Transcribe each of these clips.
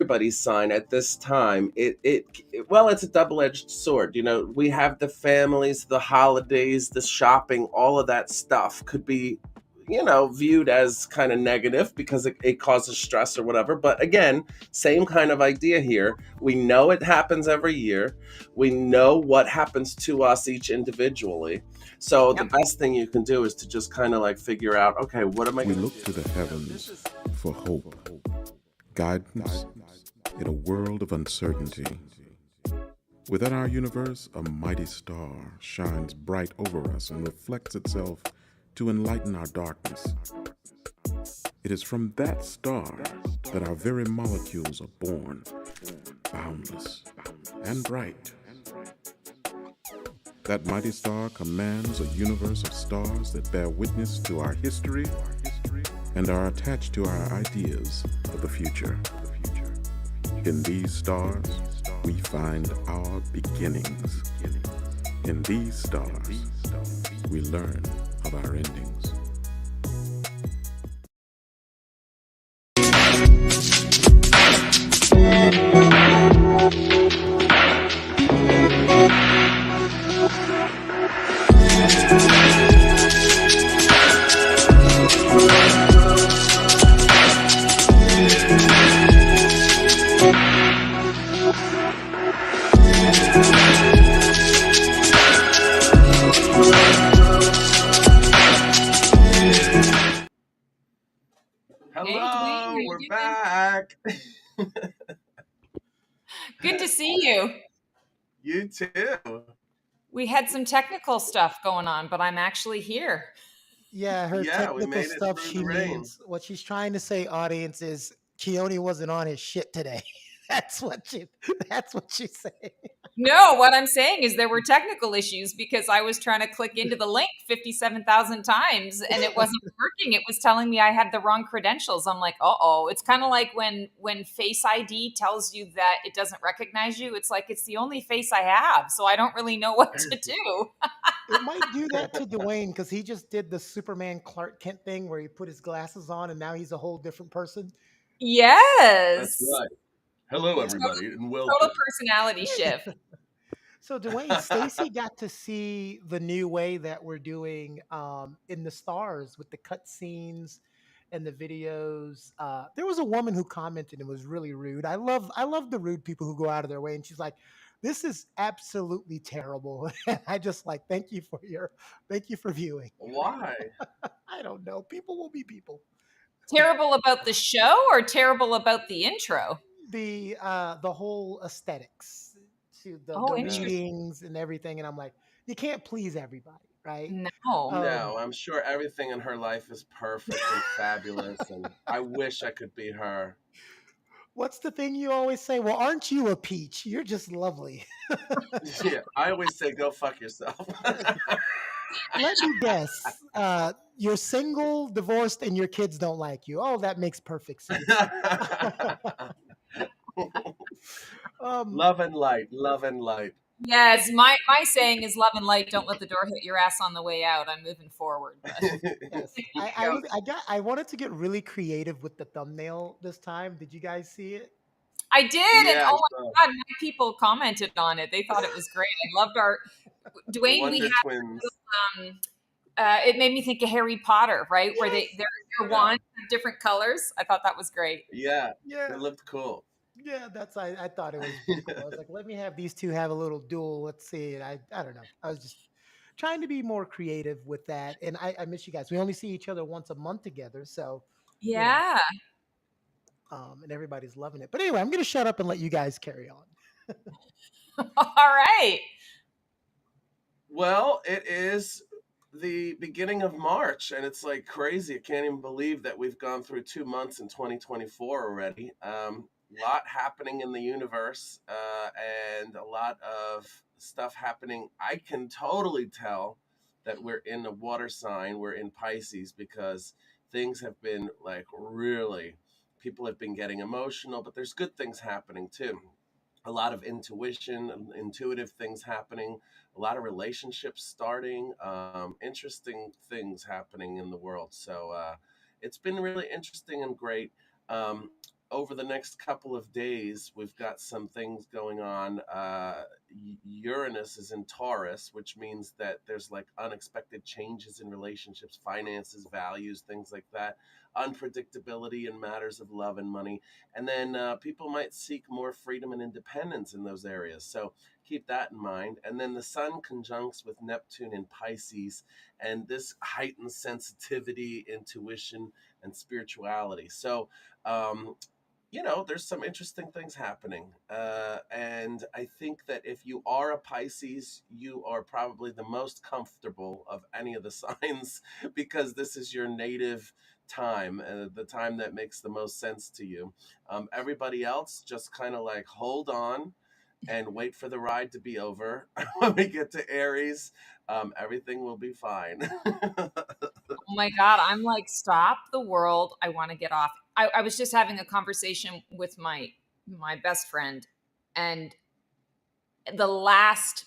everybody's sign at this time. Well, it's a double-edged sword. We have the families, the holidays, the shopping, all of that stuff could be, viewed as kind of negative because it causes stress or whatever. But again, same kind of idea here. We know it happens every year. We know what happens to us each individually. So the Yep. best thing you can do is to just kind of like figure out, okay, what am I We going look to to do? the heavens for hope, guidance in a world of uncertainty. Within our universe, a mighty star shines bright over us and reflects itself to enlighten our darkness. It is from that star that our very molecules are born, boundless and bright. That mighty star commands a universe of stars that bear witness to our history and are attached to our ideas of the future. In these stars, we find our beginnings. In these stars, we learn of our endings. Hey, Dwayne, how Hello, you we're doing? back. Good to see you. You too. We had some technical stuff going on, but I'm actually here. Yeah, her Yeah, we technical made it stuff, through she the rain. means what she's trying to say, audience, is Keone wasn't on his shit today. That's what she that's what she's saying. No, what I'm saying is there were technical issues because I was trying to click into the link 57,000 times and it wasn't working. It was telling me I had the wrong credentials. I'm like, "Uh-oh." It's kind of like when Face ID tells you that it doesn't recognize you. It's like it's the only face I have, so I don't really know what to do. It might do that to Dwayne because he just did the Superman Clark Kent thing where he put his glasses on and now he's a whole different person. That's Yes. right. Hello, Yeah. everybody, and Total welcome. personality shift. So Dwayne, Stacy got to see the new way that we're doing in the stars with the cut scenes and the videos. There was a woman who commented and was really rude. I love the rude people who go out of their way, and she's like, "This is absolutely terrible." And I just like thank you for viewing. Why? I don't know. People will be people. Terrible about the show or terrible about the intro? The whole aesthetics to the Oh, Yeah. interesting. readings and everything, and I'm like, you can't please everybody, right? No. Um, No, I'm sure everything in her life is perfect and fabulous, and I wish I could be her. what's the thing you always say? Well, aren't you a peach? You're just lovely. Yeah, I always say, go fuck yourself. Let me guess. You're single, divorced, and your kids don't like you. Oh, that makes perfect sense. um, Love and light, love and light. Yes, my saying is love and light. Don't let the door hit your ass on the way out. I'm moving forward, but yes, there you go. I wanted to get really creative with the thumbnail this time. Did you guys see it? I did, and Yeah, I oh saw my god, my people commented on it. They thought it was great. I loved our the Dwayne. We Wonder had Twins. it made me think of Harry Potter, right? Where Yes. their Yeah, wands have different colors. I thought that was great. yeah, Yeah. it looked cool. Yeah, I thought it was pretty cool. I was like, let me have these two have a little duel. Let's see. And I don't know. I was just trying to be more creative with that. And I miss you guys. We only see each other once a month together, so you know, Yeah. and everybody's loving it. But anyway, I'm gonna shut up and let you guys carry on. All right. Well, it is the beginning of March, and it's like crazy. I can't even believe that we've gone through 2 months in 2024 already. Lot happening in the universe, and a lot of stuff happening. I can totally tell that we're in a water sign. We're in Pisces because things have been like really, people have been getting emotional, but there's good things happening too. A lot of intuition, intuitive things happening, a lot of relationships starting, interesting things happening in the world. So it's been really interesting and great. Um, over the next couple of days, we've got some things going on. Uranus is in Taurus, which means that there's like unexpected changes in relationships, finances, values, things like that, unpredictability in matters of love and money. And then people might seek more freedom and independence in those areas. So keep that in mind. And then the sun conjuncts with Neptune in Pisces, and this heightens sensitivity, intuition, and spirituality. So, um, there's some interesting things happening. And I think that if you are a Pisces, you are probably the most comfortable of any of the signs because this is your native time, the time that makes the most sense to you. Everybody else just kind of like hold on and wait for the ride to be over. When we get to Aries, everything will be fine. Oh my God. I'm like, stop the world. I want to get off. I was just having a conversation with my best friend, and the last,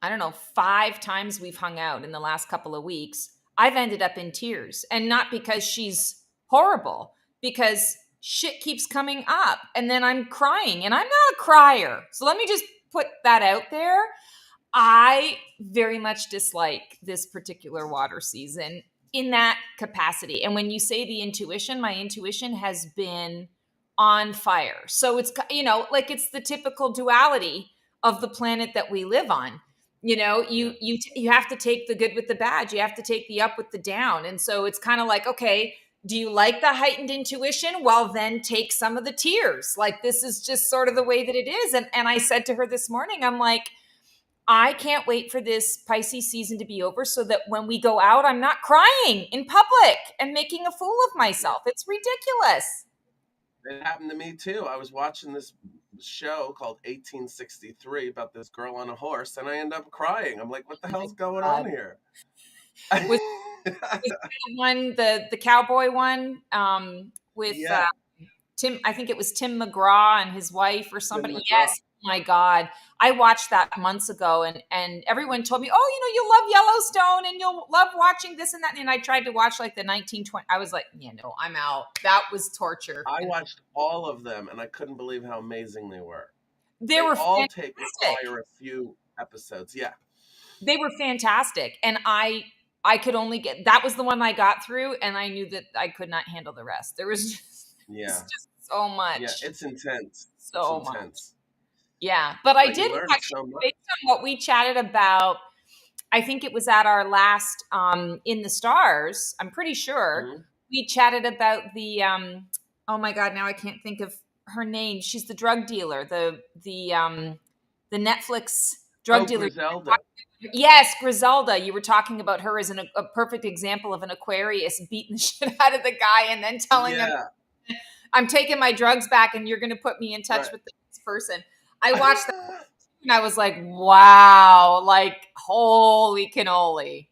I don't know, 5 times we've hung out in the last couple of weeks, I've ended up in tears. And not because she's horrible, because shit keeps coming up. And then I'm crying, and I'm not a crier. So let me just put that out there. I very much dislike this particular water season in that capacity. And when you say the intuition, my intuition has been on fire. So it's, like it's the typical duality of the planet that we live on. Yeah. You have to take the good with the bad. You have to take the up with the down. And so it's kind of like, okay, do you like the heightened intuition? Well, then take some of the tears. Like this is just sort of the way that it is. And I said to her this morning, I'm like, I can't wait for this Pisces season to be over so that when we go out, I'm not crying in public and making a fool of Yeah. myself. It's ridiculous. It happened to me too. I was watching this show called 1863 about this girl on a horse, and I end up crying. I'm like, what the Oh my hell's going on God. here? Was was the one the cowboy one with Yeah, Tim, I think it was Tim McGraw and his wife or Tim somebody. McGraw. Yes. Oh my God. I watched that months ago, and everyone told me, oh, you love Yellowstone and you'll love watching this and that. And I tried to watch like the 1920. I was like, yeah, no, I'm out. That was torture. I And watched all of them, and I couldn't believe how amazing they were. they They were all take fantastic. require a few episodes. Yeah, They were fantastic. And I could only get, that was the one I got through, and I knew that I could not handle the rest. There was just, it's yeah, just so yeah. much. It's intense. It's So much. intense, Yeah. But I but you did learn watch, so much. based on what we chatted about, I think it was at our last In the Stars, I'm pretty sure, Mhm. we chatted about the oh my God, now I can't think of her name. She's the drug dealer, the Netflix drug Oh, dealer. Griselda. Yes, Griselda. You were talking about her as a perfect example of an Aquarius beating the shit out of the guy and then telling him, Yeah, I'm taking my drugs back and you're going to put me in touch right. with this person. I watched that and I was like, wow, like holy cannoli.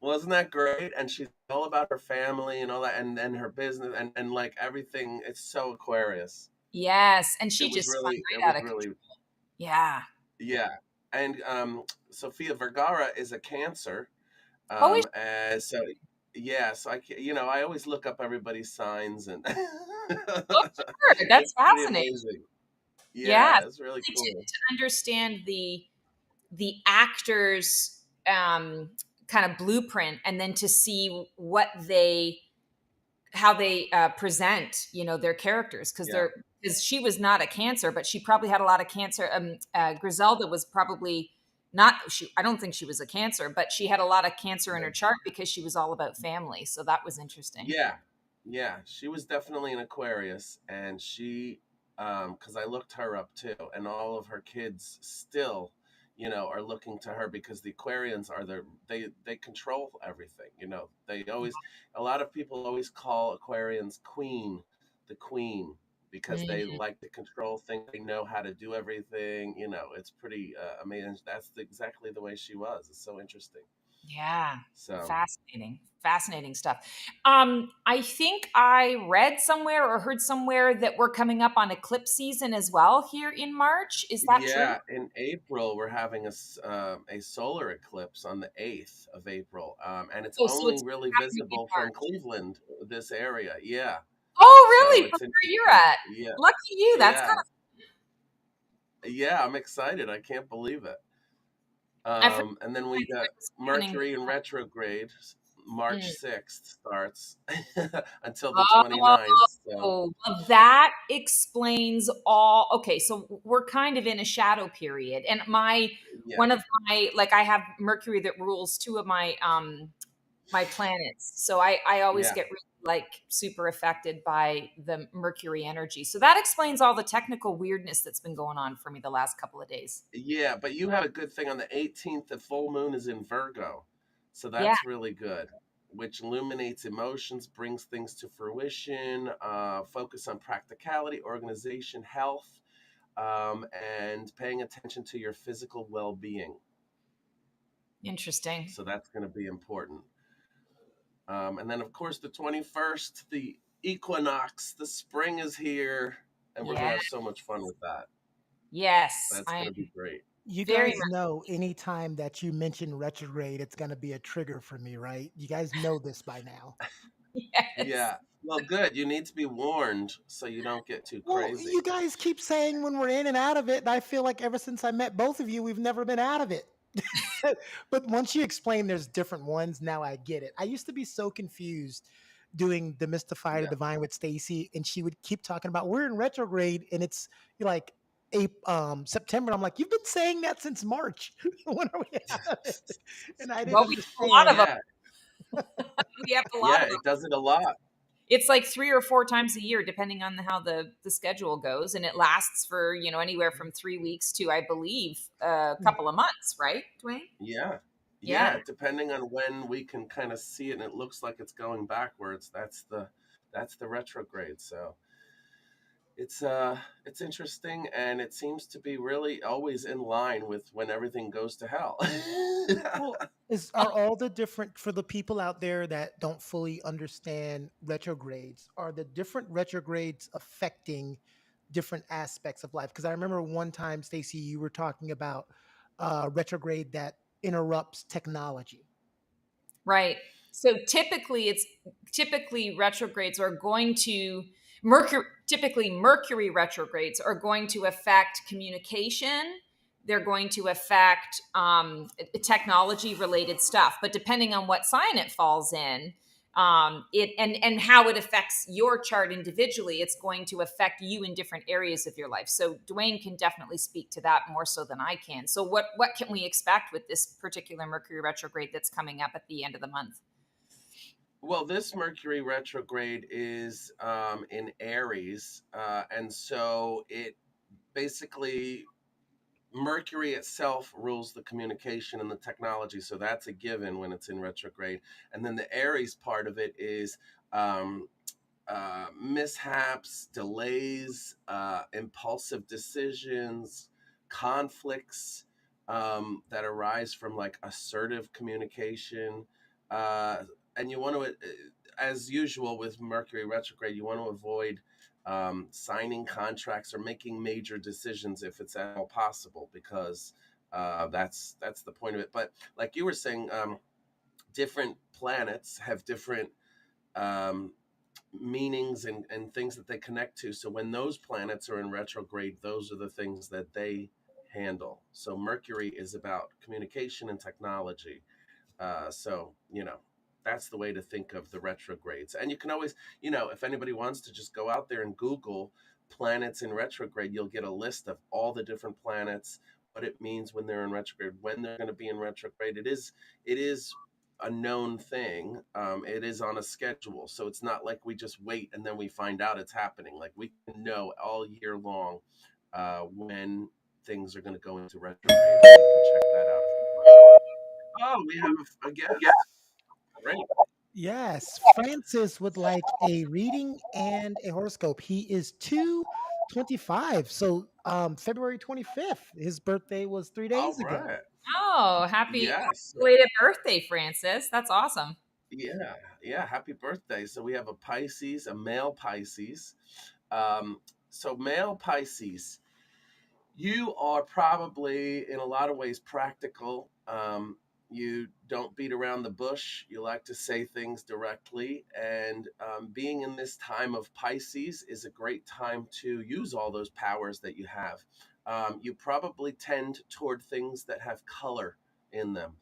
Wasn't that great? And she's all about her family and all that, and her business and like everything. It's so Aquarius. Yes, and she just spun It right out was of control. really, Yeah. yeah. And Sophia Vergara is a Cancer. Oh, is And so yeah, so I always look up everybody's signs, and oh, sure. That's it's pretty fascinating. amazing. Yeah, Yeah, it's really cool. to understand the actors kind of blueprint, and then to see what they how they present, their characters, because Yeah, she was not a Cancer, but she probably had a lot of Cancer. Griselda was probably not. I don't think she was a Cancer, but she had a lot of Cancer in her yeah. chart because she was all about family. So that was interesting. Yeah, yeah, she was definitely an Aquarius, and because I looked her up too, and all of her kids still, are looking to her because the Aquarians are they control everything. A lot of people always call Aquarians the queen, because they Mm, like to control things. They know how to do everything. It's pretty amazing. That's exactly the way she was. It's so interesting. yeah, So. fascinating stuff. I think I read somewhere or heard somewhere that we're coming up on eclipse season as well here in March. Is that true? Yeah, in April we're having a solar eclipse on the 8th of April, and it's Oh, so only it's really happening in visible from March. Cleveland, this area. Yeah, Oh, So really? it's From where you're interesting. at? Yeah, Lucky you. That's yeah, kind of. yeah. I'm excited. I can't believe it. I forgot And then we got what was happening. Mercury in retrograde. March Mm. 6th starts until the 29th. So Oh, well, that explains all. Okay, so we're kind of in a shadow period, and my yeah, one of my like I have Mercury that rules two of my planets, so I always yeah, get really like super affected by the Mercury energy. So that explains all the technical weirdness that's been going on for me the last couple of days. yeah. But you have a good thing on the 18th. The full moon is in Virgo, so Yeah, that's really good. Which illuminates emotions, brings things to fruition. Focus on practicality, organization, health, and paying attention to your physical well-being. interesting. So that's going to be important. And then, of course, the 21st, the equinox, the spring is here, and we're going Yeah, to have so much fun with that. yes, That's I going to be am great. You very guys know anytime that you mention retrograde, it's going to be a trigger for me, right? You guys know this by now. much yes. Yeah. Well, good. You need to be warned so you don't get too Well, crazy. you guys keep saying when we're in and out of it, and I feel like ever since I met both of you, we've never been out of it. But once you explain there's different ones, now I get it. I used to be so confused doing Demystify the Yeah. Divine with Stacy, and she would keep talking about we're in retrograde, and it's like September. I'm like, you've been saying that since March. When are we out of it? And I didn't Well, we have a lot of understand. them. Yeah. We have a lot Yeah. of them. It does it a lot. It's like 3 or 4 times a year depending on how the schedule goes, and it lasts for, anywhere from 3 weeks to, I believe, a couple of months, right, Dwayne? Yeah. Yeah. Yeah. Depending on when we can kind of see it and it looks like it's going backwards, that's the retrograde. So it's interesting and it seems to be really always in line with when everything goes to hell. Well, are all the different for the people out there that don't fully understand retrogrades? Are the different retrogrades affecting different aspects of life? Because I remember one time, Stacey, you were talking about retrograde that interrupts technology. Right. So typically retrogrades are going to Mercury retrogrades are going to affect communication. They're going to affect technology related stuff. But depending on what sign it falls in, it and how it affects your chart individually, it's going to affect you in different areas of your life. So Dwayne can definitely speak to that more so than I can. So what can we expect with this particular Mercury retrograde that's coming up at the end of the month? Well, this Mercury retrograde is in Aries, and so it basically Mercury itself rules the communication and the technology, so that's a given when it's in retrograde. And then the Aries part of it is um, mishaps, delays, impulsive decisions, conflicts that arise from like assertive communication. Uh, and you want to, as usual with Mercury retrograde, you want to avoid signing contracts or making major decisions if it's at all possible, because that's the point of it. But like you were saying, different planets have different um, meanings and things that they connect to. So when those planets are in retrograde, those are the things that they handle. So Mercury is about communication and technology. So that's the way to think of the retrogrades. And you can always, if anybody wants to just go out there and Google planets in retrograde, you'll get a list of all the different planets, what it means when they're in retrograde, when they're going to be in retrograde. It is a known thing. It is on a schedule, so it's not like we just wait and then we find out it's happening. Like we can know all year long when things are going to go into retrograde. So you can check that out if you want. Oh, we have a guest. Great. Yes, Francis would like a reading and a horoscope. He is 225. So February 25th. His birthday was 3 days All ago. right. Oh, happy Yes. belated birthday, Francis. That's awesome. Yeah. Yeah. Happy birthday. So we have a Pisces, a male Pisces. Um, so male Pisces, you are probably in a lot of ways practical. You don't beat around the bush. You like to say things directly. And being in this time of Pisces is a great time to use all those powers that you have. You probably tend toward things that have color in them.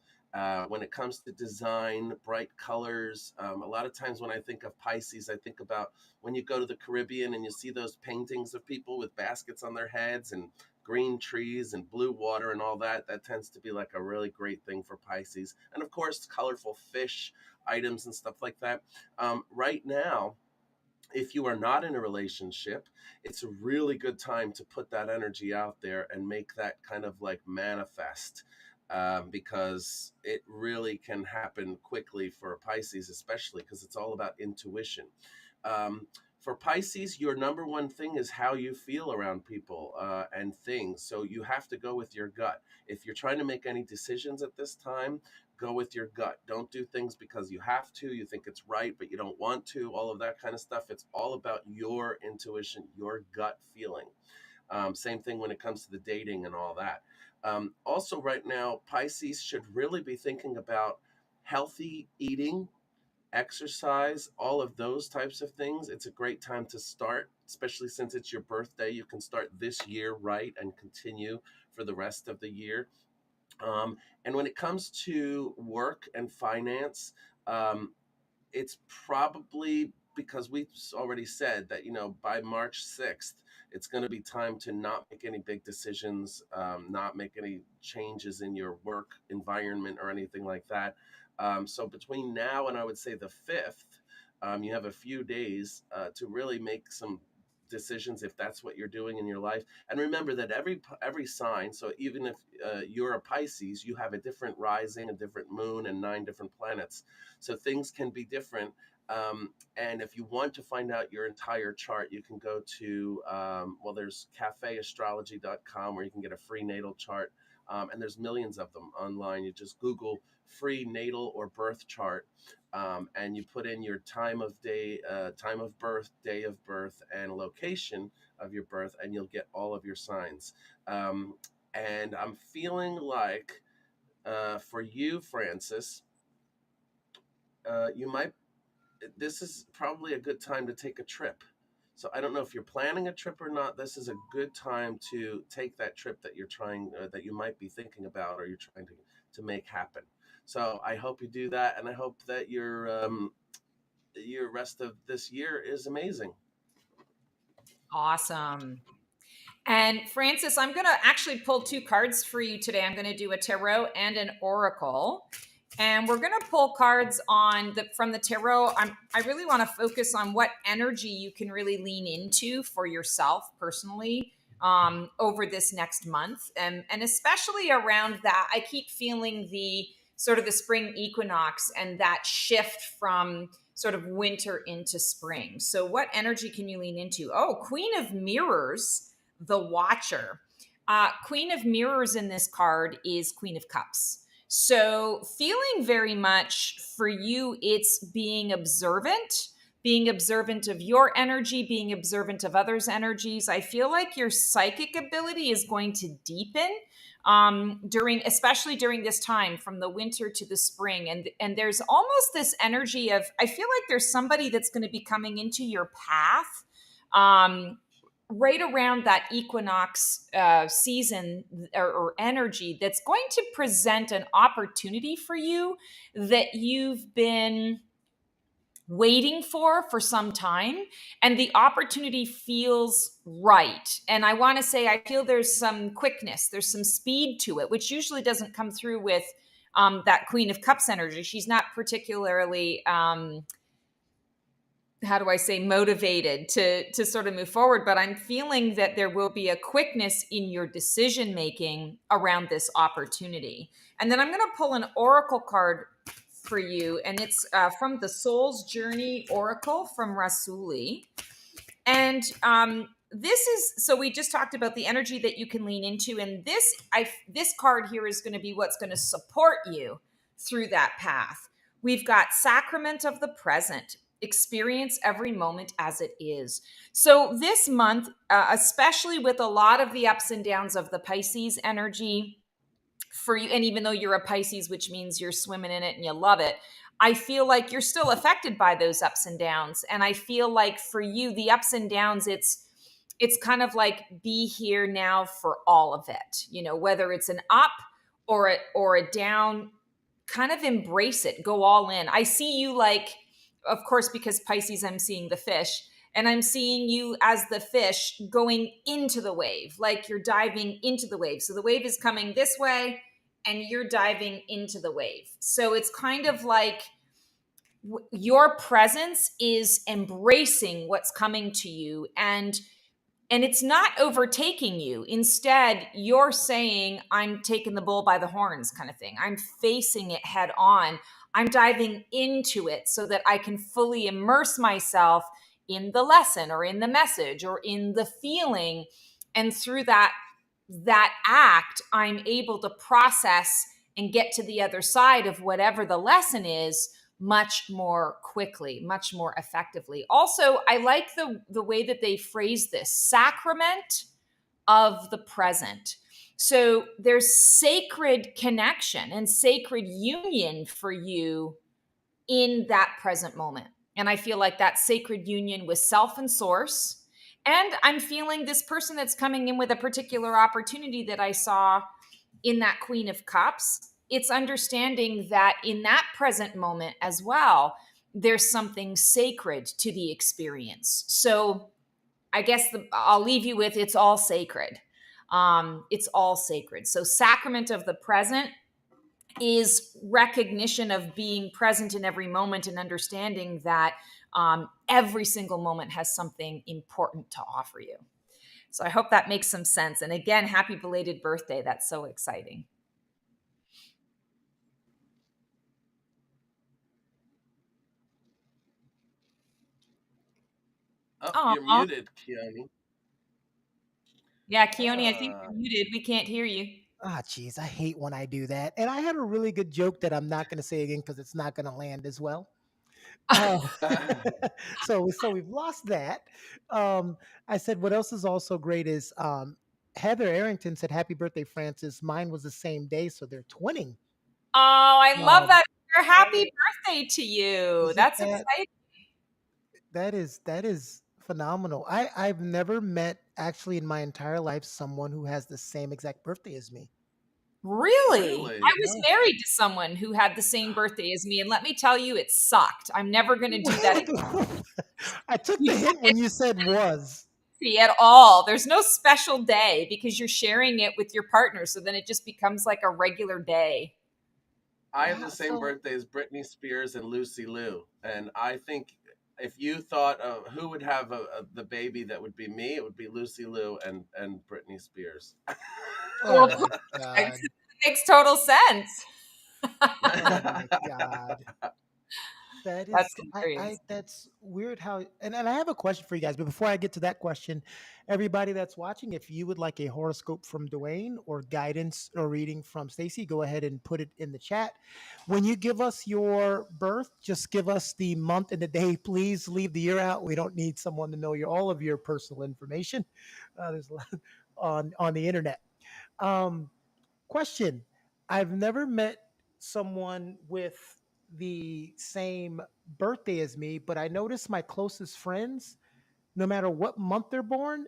When it comes to design, bright colors, a lot of times when I think of Pisces, I think about when you go to the Caribbean and you see those paintings of people with baskets on their heads and green trees and blue water and all that. That tends to be like a really great thing for Pisces. And of course, colorful fish items and stuff like that. Right now, if you are not in a relationship, it's a really good time to put that energy out there and make that kind of like manifest. Because it really can happen quickly for Pisces, especially because it's all about intuition. Um, for Pisces, your number one thing is how you feel around people and things. So you have to go with your gut. If you're trying to make any decisions at this time, go with your gut. Don't do things because you have to, you think it's right, but you don't want to, all of that kind of stuff. It's all about your intuition, your gut feeling. Same thing when it comes to the dating and all that. Also, right now, Pisces should really be thinking about healthy eating, exercise, all of those types of things. It's a great time to start, especially since it's your birthday. You can start this year right and continue for the rest of the year. And when it comes to work and finance, um, it's probably because we've already said that, by March 6th, it's going to be time to not make any big decisions, not make any changes in your work environment or anything like that. So between now and I would say the 5th, you have a few days to really make some decisions if that's what you're doing in your life. And remember that every sign, so even if you're a Pisces, you have a different rising, a different moon, and 9 different planets, so things can be different. And if you want to find out your entire chart, you can go to, there's cafeastrology.com where you can get a free natal chart. And there's millions of them online. You just Google free natal or birth chart, and you put in your time of day, time of birth, day of birth, and location of your birth, and you'll get all of your signs. And I'm feeling like for you, Francis, you might. This is probably a good time to take a trip. So I don't know if you're planning a trip or not. This is a good time to take that trip that you're trying, that you might be thinking about, or you're trying to make happen. So I hope you do that, and I hope that your rest of this year is amazing. Awesome. And Francis, I'm going to actually pull 2 cards for you today. I'm going to do a tarot and an oracle. And we're going to pull cards from the tarot. I really want to focus on what energy you can really lean into for yourself personally over this next month. And especially around that, I keep feeling the sort of the spring equinox and that shift from sort of winter into spring. So what energy can you lean into? Oh, Queen of Mirrors, the Watcher. Queen of Mirrors in this card is Queen of Cups. So feeling very much for you, it's being observant of your energy, being observant of others' energies. I feel like your psychic ability is going to deepen especially during this time from the winter to the spring. And there's almost this energy of, I feel like there's somebody that's going to be coming into your path right around that equinox season or energy that's going to present an opportunity for you that you've been waiting for some time, and the opportunity feels right. And I want to say, I feel there's some quickness, there's some speed to it, which usually doesn't come through with that Queen of Cups energy. She's not particularly how do I say, motivated to sort of move forward. But I'm feeling that there will be a quickness in your decision making around this opportunity. And then I'm going to pull an oracle card for you, and it's from the Soul's Journey Oracle from Rasuli. And this is, so we just talked about the energy that you can lean into, and this card here is going to be what's going to support you through that path. We've got Sacrament of the Present. Experience every moment as it is. So this month, especially with a lot of the ups and downs of the Pisces energy, for you, and even though you're a Pisces, which means you're swimming in it and you love it, I feel like you're still affected by those ups and downs. And I feel like for you, the ups and downs, it's kind of like be here now for all of it. You know, whether it's an up or a down, kind of embrace it, go all in. I see you like, of course, because Pisces, I'm seeing the fish, and I'm seeing you as the fish going into the wave, like you're diving into the wave. So the wave is coming this way and you're diving into the wave. So it's kind of like your presence is embracing what's coming to you, and it's not overtaking you. Instead, you're saying, I'm taking the bull by the horns, kind of thing. I'm facing it head on. I'm diving into it so that I can fully immerse myself in the lesson or in the message or in the feeling. And through that act, I'm able to process and get to the other side of whatever the lesson is much more quickly, much more effectively. Also, I like the way that they phrase this, sacrament of the present. So there's sacred connection and sacred union for you in that present moment. And I feel like that sacred union with self and source. And I'm feeling this person that's coming in with a particular opportunity that I saw in that Queen of Cups. It's understanding that in that present moment as well, there's something sacred to the experience. So I guess I'll leave you with it's all sacred. It's all sacred. So sacrament of the present is recognition of being present in every moment and understanding that every single moment has something important to offer you. So I hope that makes some sense. And again, happy belated birthday. That's so exciting. Oh, you're Oh, muted, Keone. yeah, Keone, I think Ah. you're muted. We can't hear you. Ah, geez, I hate when I do that. And I had a really good joke that I'm not going to say again because it's not going to land as well. Uh, so we've lost that. I said what else is also great is Heather Arrington said, "Happy birthday, Francis." Mine was the same day, so they're twinning. Oh, I love Um, that. Happy birthday to you. isn't That's that exciting. that is phenomenal? I've never met actually in my entire life someone who has the same exact birthday as me. Really? I Really? was Yeah. married to someone who had the same birthday as me, and let me tell you, it sucked. I'm never going to do that I took the again. hint when you said was. At all. There's no special day because you're sharing it with your partner. So then it just becomes like a regular day. I have the Wow. same So birthday as Britney Spears and Lucy Liu, and I think if you thought of who would have the baby, that would be me. It would be Lucy Liu and Britney Spears. oh Well, my perfect. god. It makes total sense. Oh my god. That is That's so, I hilarious. that's weird how and I have a question for you guys, but before I get to that question, everybody that's watching, if you would like a horoscope from Dwayne or guidance or reading from Stacy, go ahead and put it in the chat. When you give us your birth, just give us the month and the day. Please leave the year out. We don't need someone to know all of your personal information. There's a lot on the internet. Um, Question. I've never met someone with the same birthday as me, but I notice my closest friends, no matter what month they're born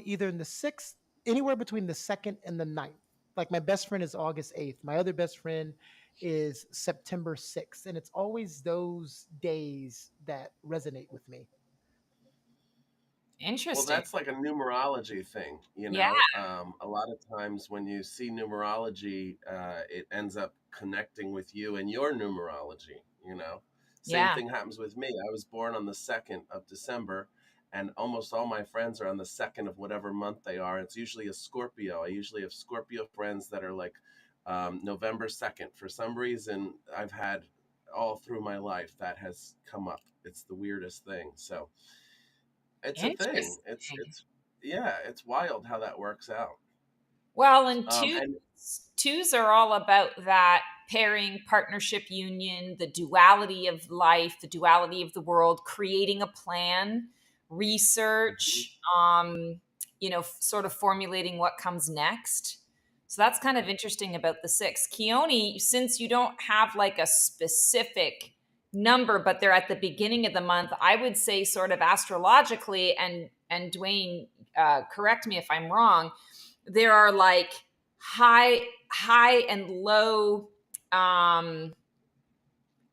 either in the sixth, anywhere between the second and the ninth. Like my best friend is August 8th. My other best friend is September 6th. And it's always those days that resonate with me. Well, Interesting. that's like a numerology thing, Yeah. A lot of times when you see numerology, it ends up connecting with you and your numerology. Same Yeah. thing happens with me. I was born on the 2nd of December, and almost all my friends are on the 2nd of whatever month they are. It's usually a Scorpio. I usually have Scorpio friends that are like November 2nd. For some reason, I've had all through my life that has come up. It's the weirdest thing. So, it's a thing. Interesting. Yeah, it's wild how that works out. Well, and And twos are all about that pairing, partnership, union, the duality of life, the duality of the world, creating a plan, Mhm. research, sort of formulating what comes next. So that's kind of interesting about the six. Keone, since you don't have like a specific number, but they're at the beginning of the month, I would say sort of astrologically, and Dwayne, correct me if I'm wrong, there are like high and low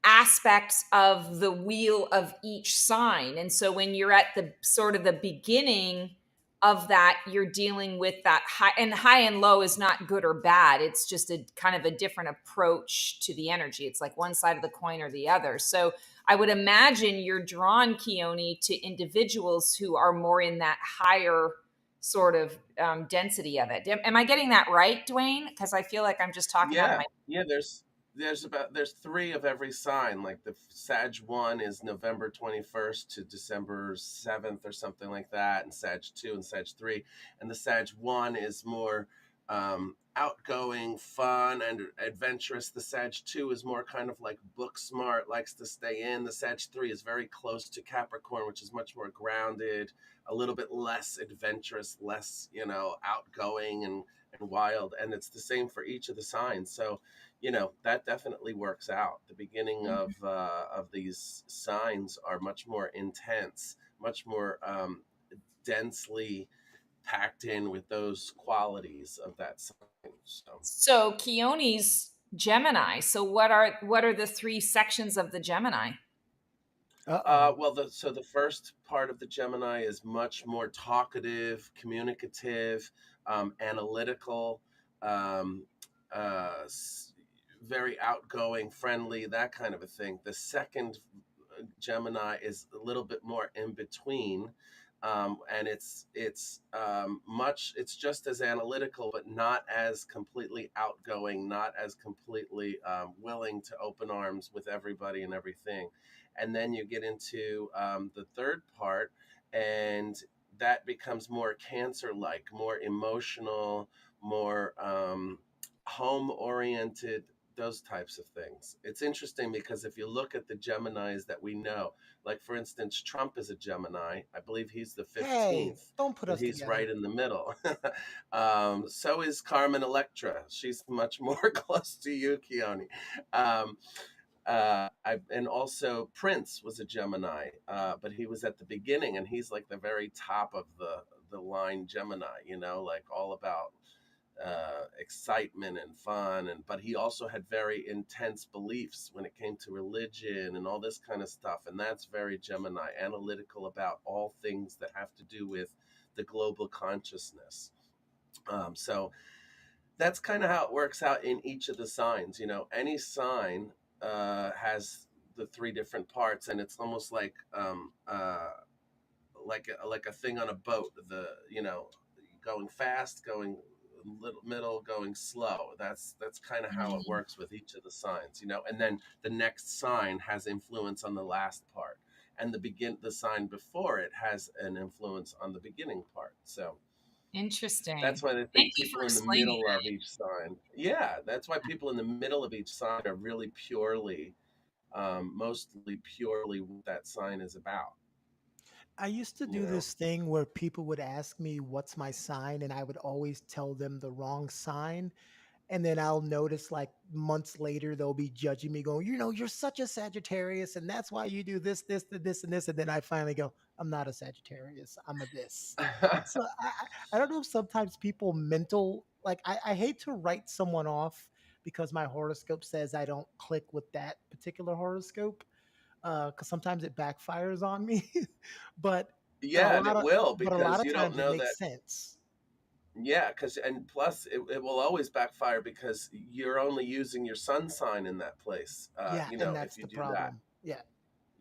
aspects of the wheel of each sign. And so when you're at the sort of the beginning of that, you're dealing with that high and low is not good or bad. It's just a kind of a different approach to the energy. It's like one side of the coin or the other. So I would imagine you're drawn, Keone, to individuals who are more in that higher sort of density of it. Am I getting that right, Dwayne? Because I feel like I'm just talking out of Yeah, my. yeah. There's three of every sign. Like the Sag 1 is November 21st to December 7th or something like that, and Sag 2 and Sag 3, and the Sag 1 is more outgoing, fun, and adventurous. The Sag 2 is more kind of like book smart, likes to stay in. The Sag 3 is very close to Capricorn, which is much more grounded, a little bit less adventurous, less outgoing and wild. And it's the same for each of the signs. So that definitely works out. The beginning of these signs are much more intense, much more densely packed in with those qualities of that sign. So, So Keone's Gemini. So what are the three sections of the Gemini? Uh-oh. well, the first part of the Gemini is much more talkative, communicative, analytical, um, uh, very outgoing, friendly, that kind of a thing. The second Gemini is a little bit more in between, and it's just as analytical, but not as completely outgoing, not as completely willing to open arms with everybody and everything. And then you get into the third part, and that becomes more Cancer-like, more emotional, more home oriented, those types of things. It's interesting because if you look at the Geminis that we know, like for instance, Trump is a Gemini. I believe he's the Hey, 15th, don't put but us he's together. right in the middle. So is Carmen Electra. She's much more close to you, Keone. Um, and also Prince was a Gemini, but he was at the beginning, and he's like the very top of the line Gemini. Like all about excitement and fun, but he also had very intense beliefs when it came to religion and all this kind of stuff, and that's very Gemini, analytical about all things that have to do with the global consciousness. So that's kind of how it works out in each of the signs. Any sign has the three different parts, and it's almost like a thing on a boat. Going fast, going little middle, going slow. That's kind of how it Mm, works with each of the signs. And then the next sign has influence on the last part, and the sign before it has an influence on the beginning part. So that's interesting. why they think Thank you for people in the explaining middle of each sign. Yeah, that's why people in the middle of each sign are really purely, mostly purely what that sign is about. I used to You do know. this thing where people would ask me what's my sign, and I would always tell them the wrong sign. And then I'll notice like months later, they'll be judging me, going, you're such a Sagittarius, and that's why you do this, this, this, and this. And then I finally go, I'm not a Sagittarius, I'm a this. So I don't know if sometimes people mental, like, I hate to write someone off because my horoscope says I don't click with that particular horoscope, because sometimes it backfires on me. but but a Yeah, and lot it of will, but a lot because of you don't times it know that. makes sense. Yeah, because and plus it will always backfire because you're only using your sun sign in that place. Yeah, and If that's you the do that. problem. Yeah.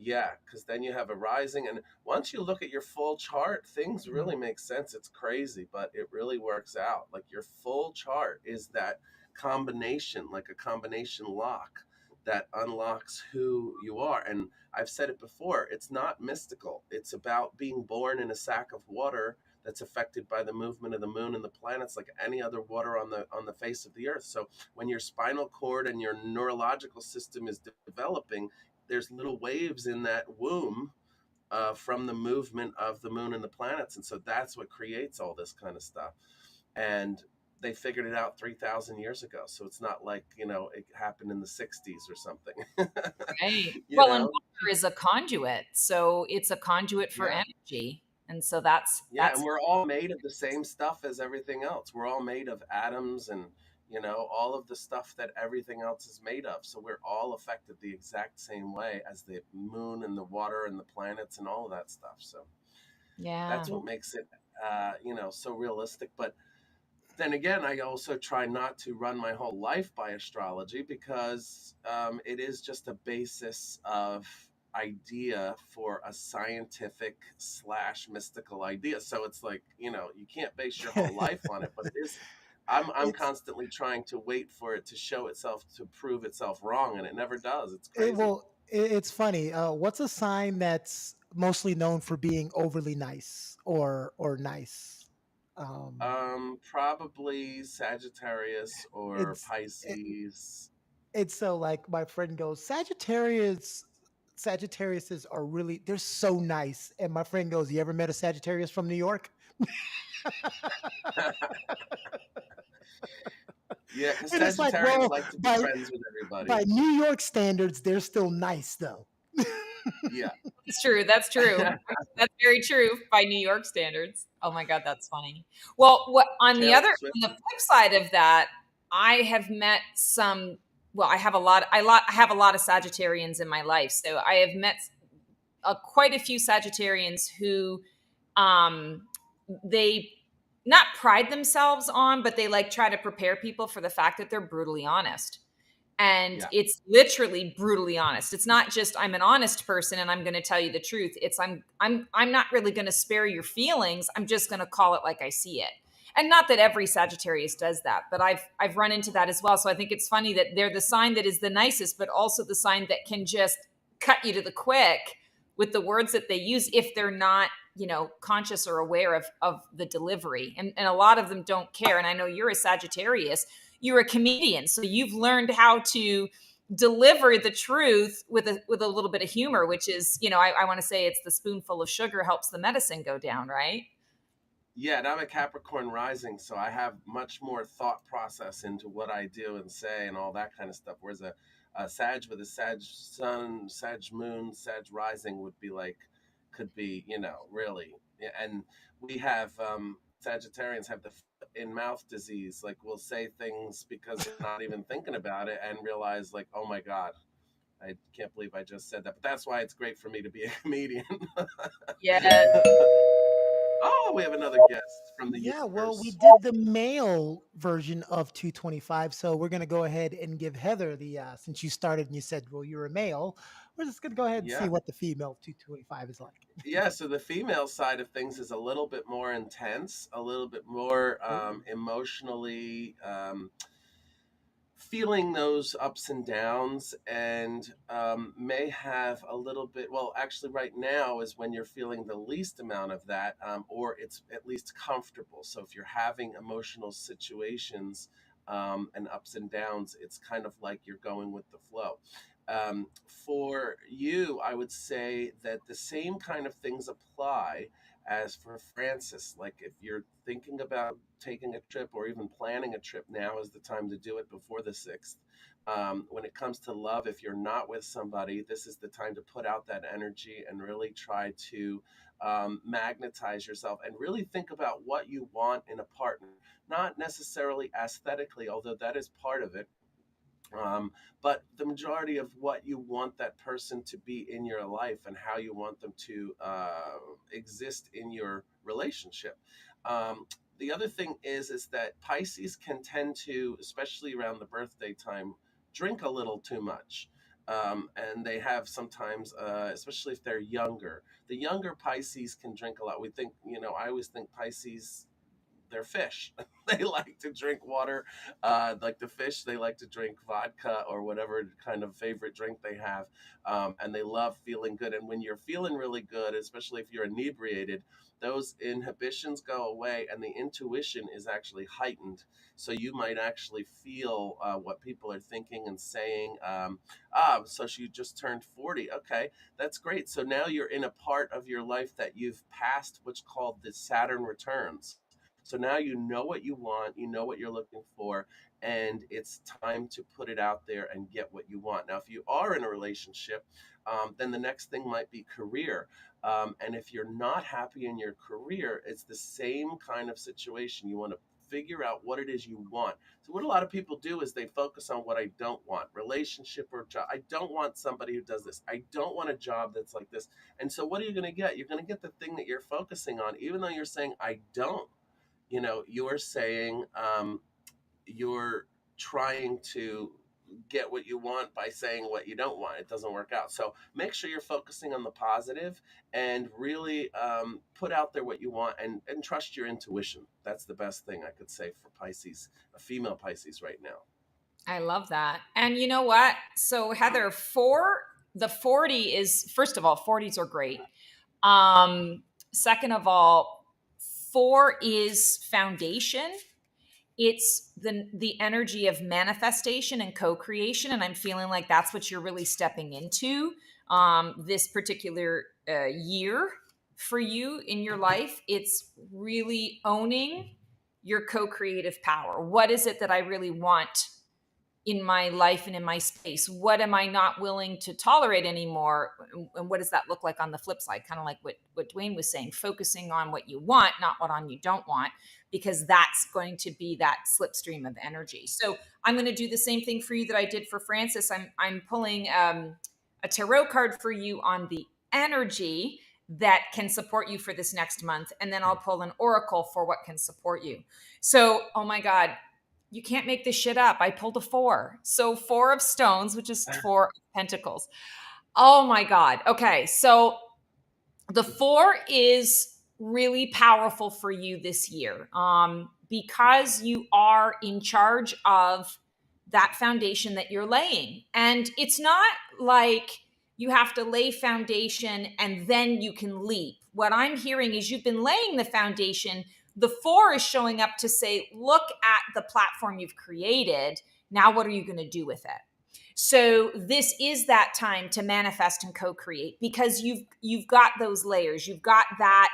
Yeah, because then you have a rising, and once you look at your full chart, things Mhm. really make sense. It's crazy, but it really works out. Like your full chart is that combination, like a combination lock that unlocks who you are. And I've said it before, it's not mystical. It's about being born in a sack of water that's affected by the movement of the moon and the planets like any other water on the face of the earth. So when your spinal cord and your neurological system is developing, there's little waves in that womb from the movement of the moon and the planets, and so that's what creates all this kind of stuff. And they figured it out 3,000 years ago. So it's not like, it happened in the 60s or something. Right. you Well, and know? water is a conduit, so it's a conduit for Yeah. energy. And so that's Yeah. that's And we're all made of the same stuff as everything else. We're all made of atoms and, all of the stuff that everything else is made of. So we're all affected the exact same way as the moon and the water and the planets and all of that stuff. So yeah. that's what makes it, so realistic. But then again, I also try not to run my whole life by astrology because it is just a basis of idea for a scientific slash mystical idea. So it's like, you can't base your whole life on it, but it is. I'm it's constantly trying to wait for it to show itself, to prove itself wrong, and it never does. It's it crazy. well it's funny. What's a sign that's mostly known for being overly nice or nice? Um, Probably Sagittarius or it's it, Pisces. it's so like my friend goes, Sagittariuses are really they're so nice. And my friend goes, you ever met a Sagittarius from New York? Yeah, because And it's like, Sagittarians well, like to be by friends with everybody. by New York standards, they're still nice though. Yeah. That's true. That's true. That's very true by New York standards. Oh my God, that's funny. Well, what Taylor on Swift. the flip side of that, I have met some. Well, I have a lot of Sagittarians in my life, so I have met quite a few Sagittarians who, um, they not pride themselves on, but they like try to prepare people for the fact that they're brutally honest, and Yeah. it's literally brutally honest. It's not just I'm an honest person and I'm going to tell you the truth. It's I'm not really going to spare your feelings. I'm just going to call it like I see it. And not that every Sagittarius does that, but I've run into that as well. So I think it's funny that they're the sign that is the nicest, but also the sign that can just cut you to the quick with the words that they use if they're not, conscious or aware of the delivery. And a lot of them don't care. And I know you're a Sagittarius, you're a comedian, so you've learned how to deliver the truth with a little bit of humor, which is, I want to say it's the spoonful of sugar helps the medicine go down, right? Yeah, and I'm a Capricorn rising, so I have much more thought process into what I do and say and all that kind of stuff. Whereas a Sag with a Sag sun, Sag moon, Sag rising would be like, could be, really. Yeah. And we have, Sagittarians have the foot in mouth disease. Like we'll say things because we're not even thinking about it and realize, like, oh my God, I can't believe I just said that. But that's why it's great for me to be a comedian. Yeah. Oh, we have another guest from the Yeah, well, we universe. did the male version of 225, so we're going to go ahead and give Heather the since you started and you said, well, you're a male, we're just going to go ahead and see Yeah. what the female 225 is like. Yeah. So the female side of things is a little bit more intense, a little bit more Ooh. emotionally, feeling those ups and downs, and may have a little bit, well, actually right now is when you're feeling the least amount of that, or it's at least comfortable. So if you're having emotional situations, and ups and downs, it's kind of like you're going with the flow. For you, I would say that the same kind of things apply as for Francis. Like if you're thinking about taking a trip or even planning a trip, now is the time to do it before the 6th. When it comes to love, if you're not with somebody, this is the time to put out that energy and really try to magnetize yourself and really think about what you want in a partner. Not necessarily aesthetically, although that is part of it, but the majority of what you want that person to be in your life and how you want them to exist in your relationship. The other thing is that Pisces can tend to, especially around the birthday time, drink a little too much. And they have sometimes, especially if they're younger, the younger Pisces can drink a lot. We think, I always think Pisces, they're fish. They like to drink water. Like the fish, they like to drink vodka or whatever kind of favorite drink they have. And they love feeling good. And when you're feeling really good, especially if you're inebriated, those inhibitions go away and the intuition is actually heightened. So you might actually feel what people are thinking and saying. So she just turned 40. Okay, that's great. So now you're in a part of your life that you've passed, what's called the Saturn returns. So now you know what you want, you know what you're looking for, and it's time to put it out there and get what you want. Now, if you are in a relationship, then the next thing might be career. And if you're not happy in your career, it's the same kind of situation. You want to figure out what it is you want. So what a lot of people do is they focus on what I don't want, relationship or job. I don't want somebody who does this. I don't want a job that's like this. And so what are you going to get? You're going to get the thing that you're focusing on, even though you're saying I don't. You're saying you're trying to get what you want by saying what you don't want. It doesn't work out. So make sure you're focusing on the positive and really put out there what you want, and trust your intuition. That's the best thing I could say for Pisces, a female Pisces right now. I love that. And you know what? So Heather, the 40 is, first of all, 40s are great. Second of all, 4 is foundation. It's the energy of manifestation and co-creation. And I'm feeling like that's what you're really stepping into this particular year for you in your life. It's really owning your co-creative power. What is it that I really want in my life and in my space? What am I not willing to tolerate anymore? And what does that look like on the flip side? Kind of like what Dwayne was saying, focusing on what you want, not what on you don't want, because that's going to be that slipstream of energy. So I'm going to do the same thing for you that I did for Francis. I'm pulling a tarot card for you on the energy that can support you for this next month. And then I'll pull an oracle for what can support you. So, oh my God, you can't make this shit up. I pulled a 4. So 4 of stones, which is 4 of pentacles. Oh my God. Okay. So the 4 is really powerful for you this year because you are in charge of that foundation that you're laying. And it's not like you have to lay foundation and then you can leap. What I'm hearing is you've been laying the foundation. The 4 is showing up to say, look at the platform you've created. Now, what are you going to do with it? So this is that time to manifest and co-create because you've got those layers. You've got that,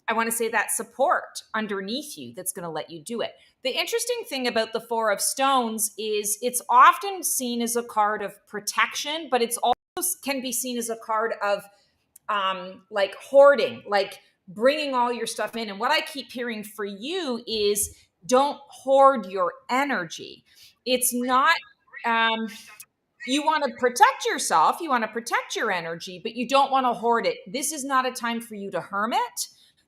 I want to say, that support underneath you that's going to let you do it. The interesting thing about the 4 of stones is it's often seen as a card of protection, but it's also can be seen as a card of like hoarding, like bringing all your stuff in. And what I keep hearing for you is don't hoard your energy. It's not, you want to protect yourself, you want to protect your energy, but you don't want to hoard it. This is not a time for you to hermit.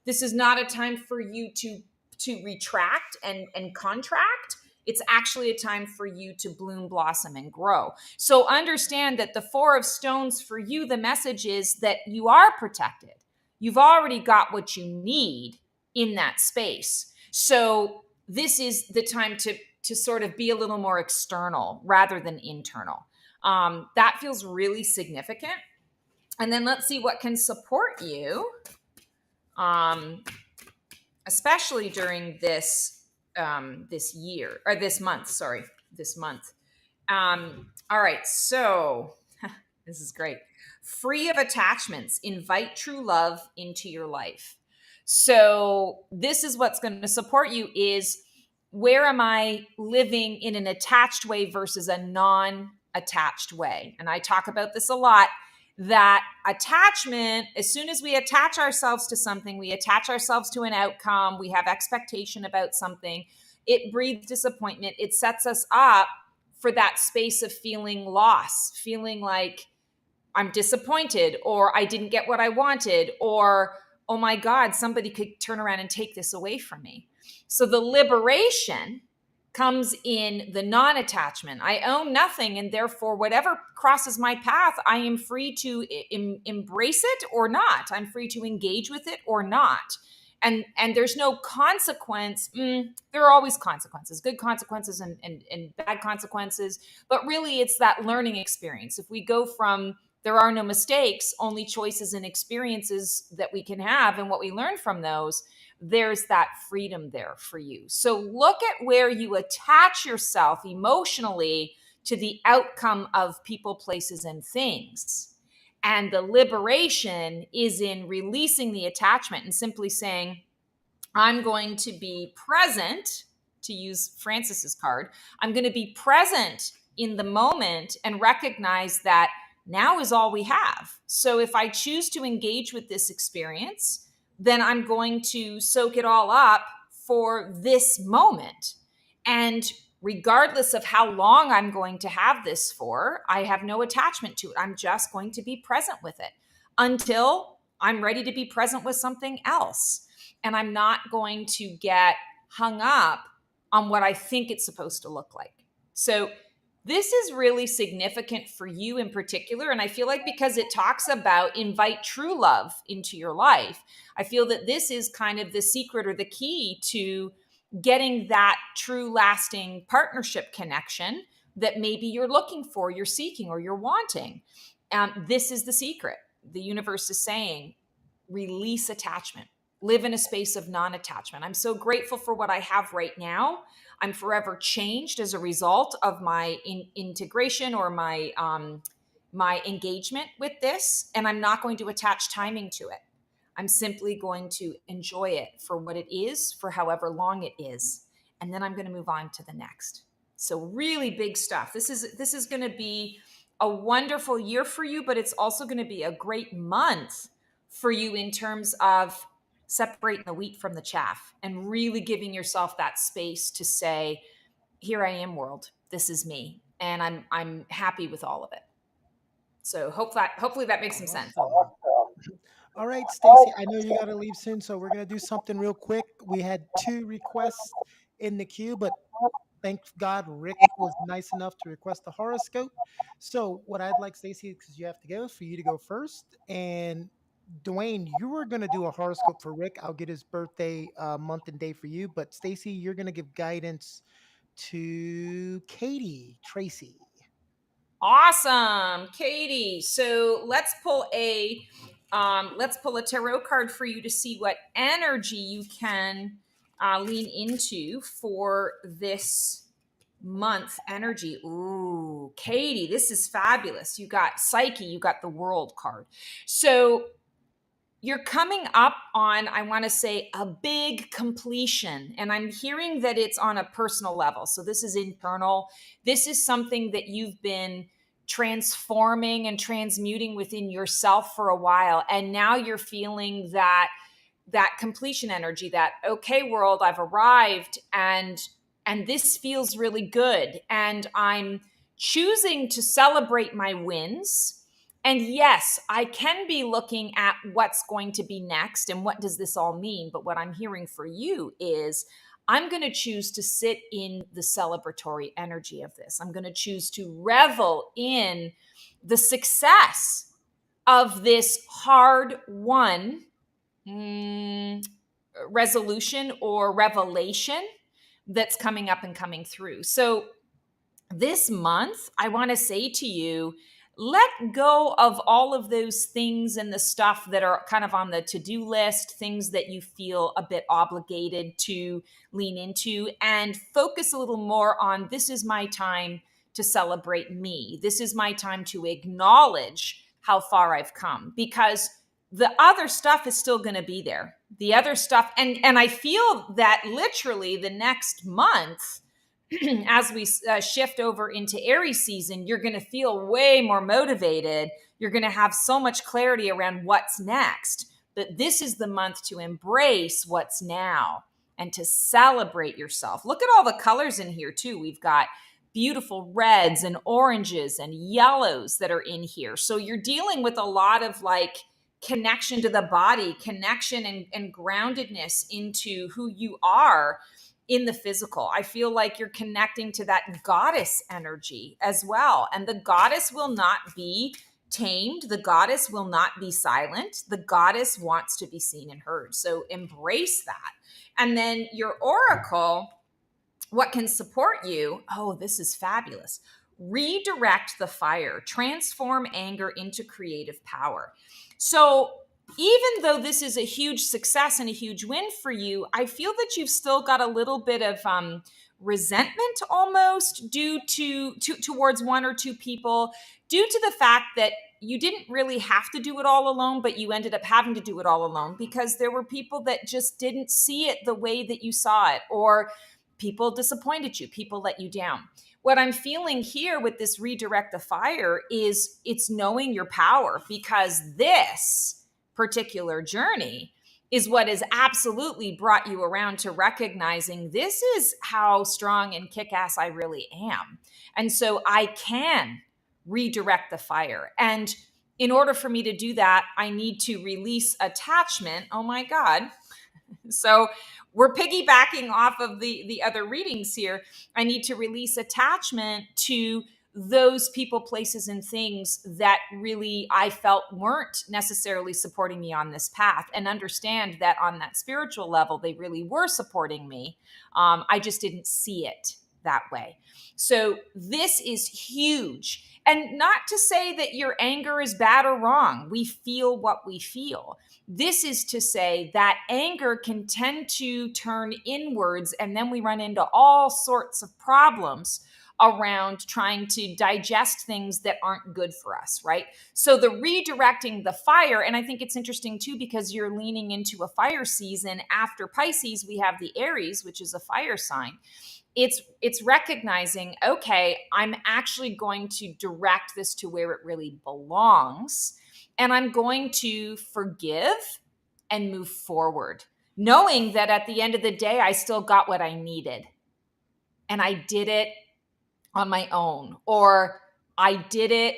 This is not a time for you to retract and contract. It's actually a time for you to bloom, blossom, and grow. So understand that the 4 of stones for you, the message is that you are protected. You've already got what you need in that space. So this is the time to sort of be a little more external rather than internal. That feels really significant. And then let's see what can support you, especially during this year, or this month. Sorry, this month. All right, so this is great. Free of attachments, invite true love into your life. So this is what's going to support you is, where am I living in an attached way versus a non-attached way? And I talk about this a lot, that attachment, as soon as we attach ourselves to something, we attach ourselves to an outcome, we have expectation about something, it breeds disappointment. It sets us up for that space of feeling loss, feeling like I'm disappointed, or I didn't get what I wanted, or, oh my God, somebody could turn around and take this away from me. So the liberation comes in the non-attachment. I own nothing, and therefore whatever crosses my path, I am free to embrace it or not. I'm free to engage with it or not. And there's no consequence. There are always consequences, good consequences and bad consequences. But really, it's that learning experience. If we go from there are no mistakes, only choices and experiences that we can have, and what we learn from those, there's that freedom there for you. So look at where you attach yourself emotionally to the outcome of people, places, and things. And the liberation is in releasing the attachment and simply saying, I'm going to be present, to use Francis's card. I'm going to be present in the moment and recognize that now is all we have. So if I choose to engage with this experience, then I'm going to soak it all up for this moment. And regardless of how long I'm going to have this for, I have no attachment to it. I'm just going to be present with it until I'm ready to be present with something else. And I'm not going to get hung up on what I think it's supposed to look like. So this is really significant for you in particular. And I feel like because it talks about invite true love into your life, I feel that this is kind of the secret or the key to getting that true lasting partnership connection that maybe you're looking for, you're seeking, or you're wanting. This is the secret. The universe is saying, release attachment, live in a space of non-attachment. I'm so grateful for what I have right now. I'm forever changed as a result of my integration or my engagement with this, and I'm not going to attach timing to it. I'm simply going to enjoy it for what it is, for however long it is, and then I'm going to move on to the next. So really big stuff. This is going to be a wonderful year for you, but it's also going to be a great month for you in terms of separating the wheat from the chaff and really giving yourself that space to say, here I am, world. This is me. And I'm happy with all of it. So hopefully that makes some sense. All right, Stacy, I know you got to leave soon, so we're going to do something real quick. We had 2 requests in the queue, but thank God Rick was nice enough to request the horoscope. So, what I'd like, Stacy, because you have to go, is for you to go first. And Dwayne, you were going to do a horoscope for Rick. I'll get his birthday month and day for you. But, Stacy, you're going to give guidance to Katie Tracy. Awesome, Katie. So let's pull a tarot card for you to see what energy you can lean into for this month energy. Ooh, Katie, this is fabulous. You got Psyche, you got the World card. So you're coming up on, I want to say, a big completion. And I'm hearing that it's on a personal level. So this is internal. This is something that you've been transforming and transmuting within yourself for a while. And now you're feeling that completion energy, that, okay, world, I've arrived and this feels really good. And I'm choosing to celebrate my wins. And yes, I can be looking at what's going to be next and what does this all mean. But what I'm hearing for you is I'm going to choose to sit in the celebratory energy of this. I'm going to choose to revel in the success of this hard won resolution or revelation that's coming up and coming through. So this month, I want to say to you, let go of all of those things and the stuff that are kind of on the to-do list, things that you feel a bit obligated to lean into, and focus a little more on, this is my time to celebrate me. This is my time to acknowledge how far I've come, because the other stuff is still going to be there. The other stuff, and I feel that literally the next month, as we shift over into Aries season, you're going to feel way more motivated. You're going to have so much clarity around what's next. But this is the month to embrace what's now and to celebrate yourself. Look at all the colors in here too. We've got beautiful reds and oranges and yellows that are in here. So you're dealing with a lot of like connection to the body, connection and groundedness into who you are in the physical. I feel like you're connecting to that goddess energy as well. And the goddess will not be tamed. The goddess will not be silent. The goddess wants to be seen and heard. So embrace that. And then your oracle, what can support you? Oh, this is fabulous. Redirect the fire, transform anger into creative power. So even though this is a huge success and a huge win for you, I feel that you've still got a little bit of resentment almost due towards one or two people, due to the fact that you didn't really have to do it all alone, but you ended up having to do it all alone because there were people that just didn't see it the way that you saw it, or people disappointed you, people let you down. What I'm feeling here with this redirect the fire is it's knowing your power, because this particular journey is what has absolutely brought you around to recognizing this is how strong and kick-ass I really am. And so I can redirect the fire. And in order for me to do that, I need to release attachment. Oh my God. So we're piggybacking off of the other readings here. I need to release attachment to those people, places, and things that really I felt weren't necessarily supporting me on this path, and understand that on that spiritual level, they really were supporting me. I just didn't see it that way. So this is huge. And not to say that your anger is bad or wrong. We feel what we feel. This is to say that anger can tend to turn inwards, and then we run into all sorts of problems around trying to digest things that aren't good for us, right? So the redirecting the fire, and I think it's interesting too, because you're leaning into a fire season. After Pisces, we have the Aries, which is a fire sign. It's recognizing, okay, I'm actually going to direct this to where it really belongs, and I'm going to forgive and move forward, knowing that at the end of the day, I still got what I needed, and I did it on my own, or I did it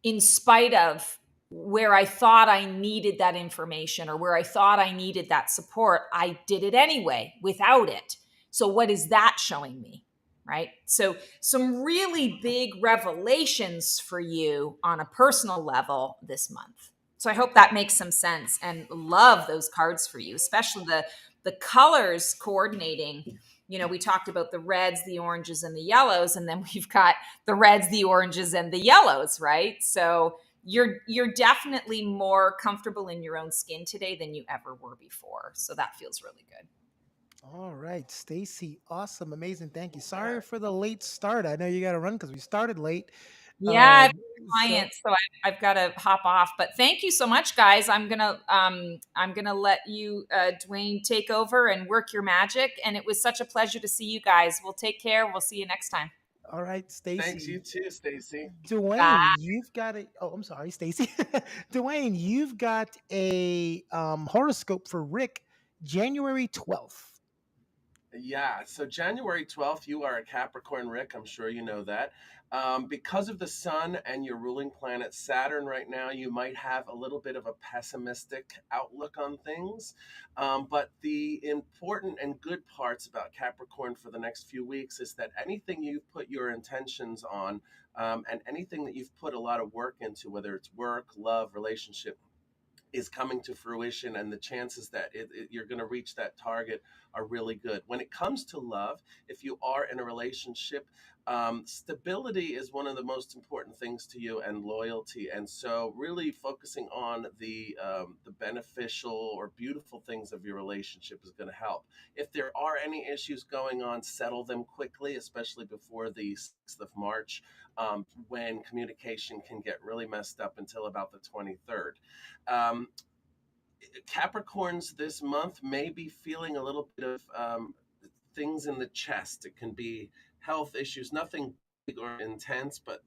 in spite of where I thought I needed that information, or where I thought I needed that support. I did it anyway without it. So what is that showing me? Right? So some really big revelations for you on a personal level this month. So I hope that makes some sense, and love those cards for you, especially the colors coordinating. We talked about the reds, the oranges, and the yellows, and then we've got the reds, the oranges, and the yellows, right? So you're definitely more comfortable in your own skin today than you ever were before. So that feels really good. All right, Stacy, awesome, amazing, thank you. Sorry for the late start. I know you got to run because we started late. Yeah, Um, so clients, so I've got to hop off. But thank you so much, guys. I'm gonna let you, Dwayne, take over and work your magic. And it was such a pleasure to see you guys. We'll take care. We'll see you next time. all right, Thanks, Stacy. you too, Stacy. Bye. Dwayne, you've got a. Oh, I'm sorry, Stacy. Dwayne, you've got a horoscope for Rick, January 12th. Yeah, so January 12th, you are a Capricorn, Rick. I'm sure you know that. Because of the sun and your ruling planet Saturn right now, you might have a little bit of a pessimistic outlook on things. But the important and good parts about Capricorn for the next few weeks is that anything you've put your intentions on, and anything that you've put a lot of work into, whether it's work, love, relationship, is coming to fruition, and the chances that you're going to reach that target are really good. When it comes to love, if you are in a relationship, stability is one of the most important things to you, and loyalty. And so really focusing on the beneficial or beautiful things of your relationship is going to help. If there are any issues going on, settle them quickly, especially before the 6th of March, when communication can get really messed up until about the 23rd. um, Capricorns this month may be feeling a little bit of things in the chest. It can be health issues, nothing big or intense, but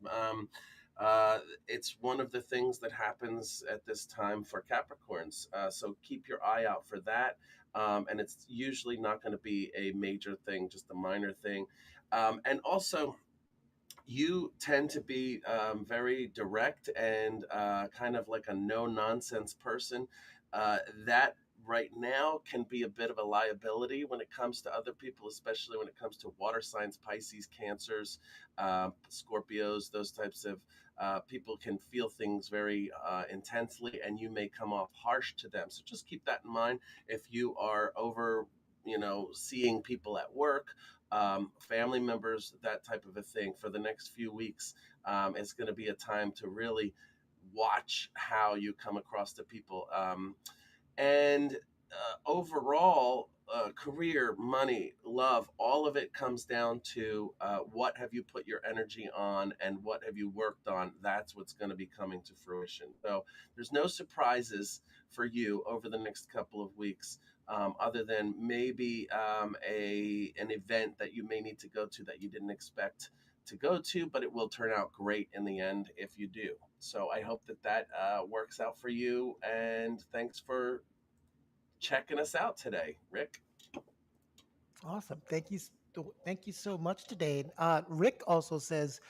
it's one of the things that happens at this time for Capricorns. So keep your eye out for that. And it's usually not going to be a major thing, just a minor thing. And also, you tend to be very direct and kind of like a no nonsense person. That right now can be a bit of a liability when it comes to other people, especially when it comes to water signs, Pisces, Cancers, Scorpios, those types of people can feel things very intensely, and you may come off harsh to them. So just keep that in mind if you are over, seeing people at work, family members, that type of a thing. For the next few weeks, it's going to be a time to really watch how you come across to people. And overall, career, money, love, all of it comes down to what have you put your energy on and what have you worked on. That's what's going to be coming to fruition. So there's no surprises for you over the next couple of weeks. Other than maybe an event that you may need to go to that you didn't expect to go to, but it will turn out great in the end if you do. So I hope that works out for you. And thanks for checking us out today, Rick. Awesome. Thank you so much today. Rick also says,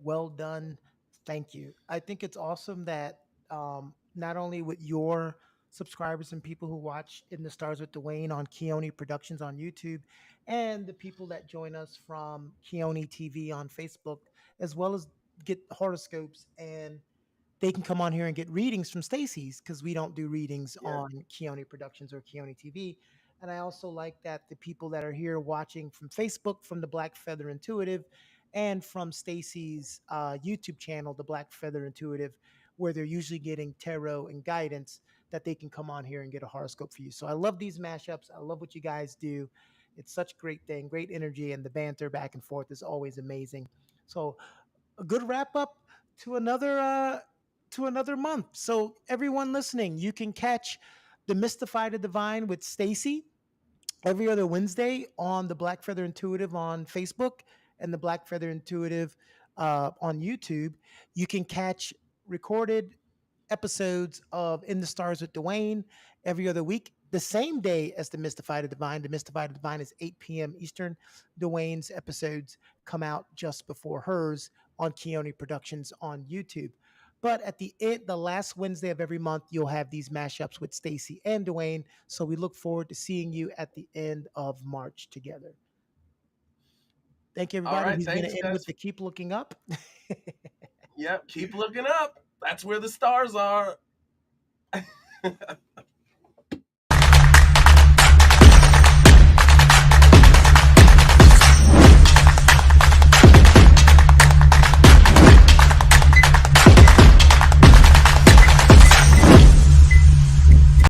"Well done. Thank you." I think it's awesome that not only with your subscribers and people who watch In the Stars with Dwayne on Keone Productions on YouTube, and the people that join us from Keone TV on Facebook, as well as get horoscopes, and they can come on here and get readings from Stacy's, because we don't do readings Yeah. on Keone Productions or Keone TV. And I also like that the people that are here watching from Facebook, from the Black Feather Intuitive, and from Stacy's YouTube channel, the Black Feather Intuitive, where they're usually getting tarot and guidance, that they can come on here and get a horoscope for you. So I love these mashups. I love what you guys do. It's such a great thing, great energy, and the banter back and forth is always amazing. So a good wrap up to another month. So everyone listening, you can catch the Mystify the Divine with Stacy every other Wednesday on the Black Feather Intuitive on Facebook and the Black Feather Intuitive on YouTube. You can catch recorded episodes of In the Stars with Dwayne every other week, the same day as the Mystify the Divine. The Mystify the Divine is 8 p.m. Eastern. Dwayne's episodes come out just before hers on Keone Productions on YouTube. But at the last Wednesday of every month, you'll have these mashups with Stacy and Dwayne. So we look forward to seeing you at the end of March together. Thank you, All everybody. right. He's going Thanks, to end with guys. the keep looking up. Yep. Keep looking up. That's where the stars are.